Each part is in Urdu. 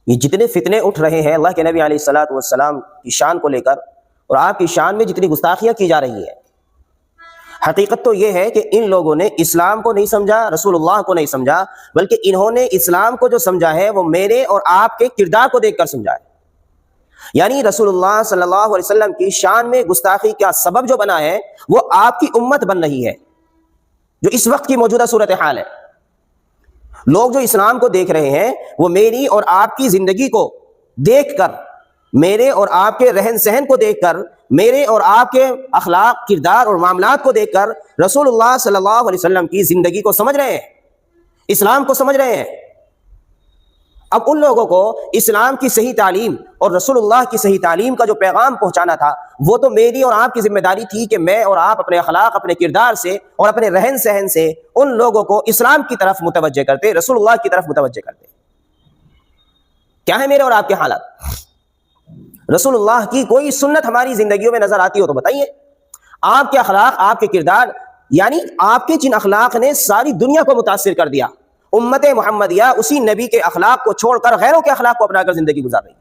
یہ جتنے فتنے اٹھ رہے ہیں اللہ کے نبی علیہ الصلوۃ والسلام کی شان کو لے کر اور آپ کی شان میں جتنی گستاخیاں کی جا رہی ہے، حقیقت تو یہ ہے کہ ان لوگوں نے اسلام کو نہیں سمجھا، رسول اللہ کو نہیں سمجھا، بلکہ انہوں نے اسلام کو جو سمجھا ہے وہ میرے اور آپ کے کردار کو دیکھ کر سمجھا ہے۔ یعنی رسول اللہ صلی اللہ علیہ وسلم کی شان میں گستاخی کا سبب جو بنا ہے وہ آپ کی امت بن رہی ہے، جو اس وقت کی موجودہ صورتحال ہے۔ لوگ جو اسلام کو دیکھ رہے ہیں وہ میری اور آپ کی زندگی کو دیکھ کر، میرے اور آپ کے رہن سہن کو دیکھ کر، میرے اور آپ کے اخلاق، کردار اور معاملات کو دیکھ کر رسول اللہ صلی اللہ علیہ وسلم کی زندگی کو سمجھ رہے ہیں، اسلام کو سمجھ رہے ہیں۔ اب ان لوگوں کو اسلام کی صحیح تعلیم اور رسول اللہ کی صحیح تعلیم کا جو پیغام پہنچانا تھا وہ تو میری اور آپ کی ذمہ داری تھی کہ میں اور آپ اپنے اخلاق، اپنے کردار سے اور اپنے رہن سہن سے ان لوگوں کو اسلام کی طرف متوجہ کرتے، رسول اللہ کی طرف متوجہ کرتے۔ کیا ہے میرے اور آپ کے حالات؟ رسول اللہ کی کوئی سنت ہماری زندگیوں میں نظر آتی ہو تو بتائیے۔ آپ کے اخلاق، آپ کے کردار، یعنی آپ کے جن اخلاق نے ساری دنیا کو متاثر کر دیا، امت محمدیہ اسی نبی کے اخلاق کو چھوڑ کر غیروں کے اخلاق کو اپنا کر زندگی گزار رہی ہے۔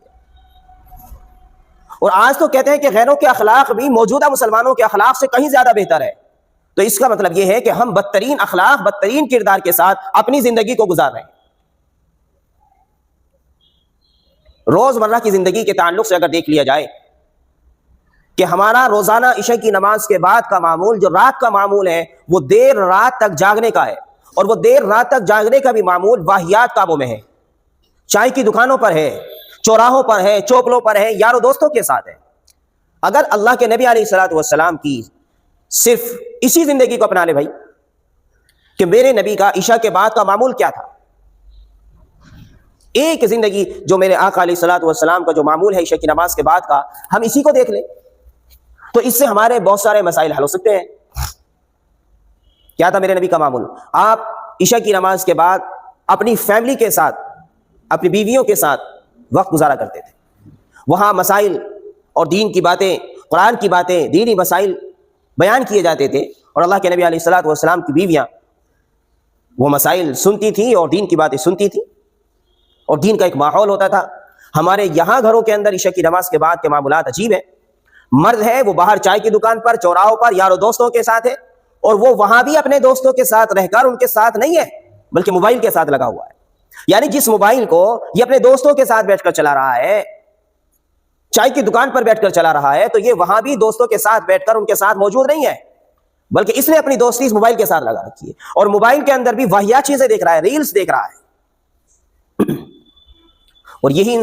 اور آج تو کہتے ہیں کہ غیروں کے اخلاق بھی موجودہ مسلمانوں کے اخلاق سے کہیں زیادہ بہتر ہے۔ تو اس کا مطلب یہ ہے کہ ہم بدترین اخلاق، بدترین کردار کے ساتھ اپنی زندگی کو گزار رہے ہیں۔ روزمرہ کی زندگی کے تعلق سے اگر دیکھ لیا جائے کہ ہمارا روزانہ عشاء کی نماز کے بعد کا معمول، جو رات کا معمول ہے، وہ دیر رات تک جاگنے کا ہے، اور وہ دیر رات تک جاگنے کا بھی معمول واہیات کاموں میں ہے، چائے کی دکانوں پر ہے، چوراہوں پر ہے، چوکلوں پر ہے، یاروں دوستوں کے ساتھ ہے۔ اگر اللہ کے نبی علیہ الصلوۃ والسلام کی صرف اسی زندگی کو اپنا لے بھائی کہ میرے نبی کا عشاء کے بعد کا معمول کیا تھا، ایک زندگی جو میرے آقا علیہ الصلوۃ والسلام کا جو معمول ہے عشاء کی نماز کے بعد کا، ہم اسی کو دیکھ لیں تو اس سے ہمارے بہت سارے مسائل حل ہو سکتے ہیں۔ کیا تھا میرے نبی کا معمول؟ آپ عشاء کی نماز کے بعد اپنی فیملی کے ساتھ، اپنی بیویوں کے ساتھ وقت گزارا کرتے تھے، وہاں مسائل اور دین کی باتیں، قرآن کی باتیں، دینی مسائل بیان کیے جاتے تھے، اور اللہ کے نبی علیہ الصلوۃ والسلام کی بیویاں وہ مسائل سنتی تھیں اور دین کی باتیں سنتی تھیں، اور دین کا ایک ماحول ہوتا تھا۔ ہمارے یہاں گھروں کے اندر عشاء کی نماز کے بعد کے معاملات عجیب ہیں۔ مرد ہے وہ باہر چائے کی دکان پر، چوراہوں پر یاروں دوستوں کے ساتھ ہے، اور وہ وہاں بھی اپنے دوستوں کے ساتھ رہ کر ان کے ساتھ نہیں ہے بلکہ موبائل کے ساتھ لگا ہوا ہے۔ یعنی جس موبائل کو یہ اپنے دوستوں کے ساتھ بیٹھ کر چلا رہا ہے، چائے کی دکان پر بیٹھ کر چلا رہا ہے، تو یہ وہاں بھی دوستوں کے ساتھ بیٹھ کر ان کے ساتھ موجود نہیں ہے، بلکہ اس نے اپنی دوستی اس موبائل کے ساتھ لگا رکھی ہے، اور موبائل کے اندر بھی واہیات چیزیں دیکھ رہا ہے، ریلز دیکھ رہا ہے۔ اور یہی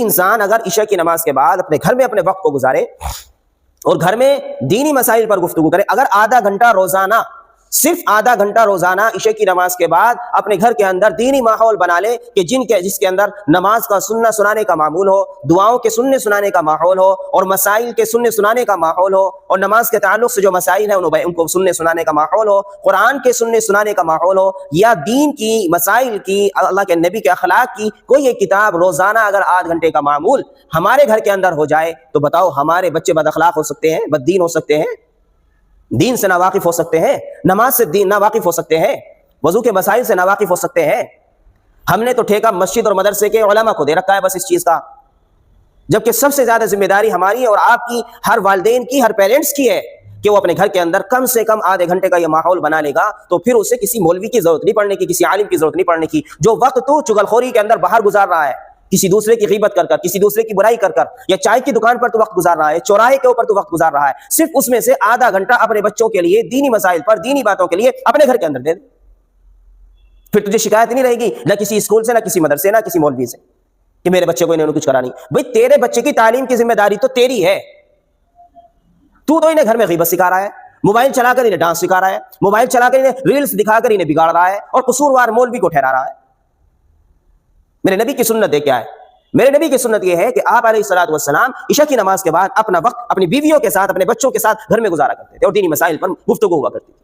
انسان اگر عشاء کی نماز کے بعد اپنے گھر میں اپنے وقت کو گزارے اور گھر میں دینی مسائل پر گفتگو کرے، اگر آدھا گھنٹہ روزانہ، صرف آدھا گھنٹہ روزانہ عشاء کی نماز کے بعد اپنے گھر کے اندر دینی ماحول بنا لے کہ جس کے اندر نماز کا سننا سنانے کا معمول ہو، دعاؤں کے سننے سنانے کا ماحول ہو، اور مسائل کے سننے سنانے کا ماحول ہو، اور نماز کے تعلق سے جو مسائل ہیں ان کو سننے سنانے کا ماحول ہو، قرآن کے سننے سنانے کا ماحول ہو، یا دین کی مسائل کی، اللہ کے نبی کے اخلاق کی کوئی ایک کتاب روزانہ اگر آدھ گھنٹے کا معمول ہمارے گھر کے اندر ہو جائے، تو بتاؤ ہمارے بچے بد اخلاق ہو سکتے ہیں، بد دین ہو سکتے ہیں، دین سے ناواقف ہو سکتے ہیں، نماز سے دین ناواقف ہو سکتے ہیں، وضو کے مسائل سے ناواقف ہو سکتے ہیں۔ ہم نے تو ٹھیکہ مسجد اور مدرسے کے علماء کو دے رکھا ہے بس اس چیز کا، جبکہ سب سے زیادہ ذمہ داری ہماری اور آپ کی، ہر والدین کی، ہر پیرنٹس کی ہے کہ وہ اپنے گھر کے اندر کم سے کم آدھے گھنٹے کا یہ ماحول بنا لے گا، تو پھر اسے کسی مولوی کی ضرورت نہیں پڑنے کی، کسی عالم کی ضرورت نہیں پڑنے کی۔ جو وقت تو چغلخوری کے اندر باہر گزار رہا ہے، کسی دوسرے کی غیبت کر کر، کسی دوسرے کی برائی کر کر، یا چائے کی دکان پر تو وقت گزار رہا ہے، چوراہے کے اوپر تو وقت گزار رہا ہے، صرف اس میں سے آدھا گھنٹہ اپنے بچوں کے لیے دینی مسائل پر، دینی باتوں کے لیے اپنے گھر کے اندر دے دے، پھر تجھے شکایت نہیں رہے گی نہ کسی اسکول سے، نہ کسی مدرسے، نہ کسی مولوی سے کہ میرے بچے کو انہوں نے کچھ کرا نہیں۔ بھئی تیرے بچے کی تعلیم کی ذمہ داری تو تیری ہے، تو انہیں گھر میں غیبت سکھا رہا ہے، موبائل چلا کر انہیں ڈانس سکھا رہا ہے، موبائل چلا کر انہیں ریلز دکھا کر انہیں بگاڑ رہا ہے، اور قصوروار مولوی کو ٹھہرا رہا ہے۔ میرے نبی کی سنت ہے کیا ہے؟ میرے نبی کی سنت یہ ہے کہ آپ علیہ الصلوۃ والسلام عشاء کی نماز کے بعد اپنا وقت اپنی بیویوں کے ساتھ، اپنے بچوں کے ساتھ گھر میں گزارا کرتے تھے، اور دینی مسائل پر گفتگو ہوا کرتی تھی۔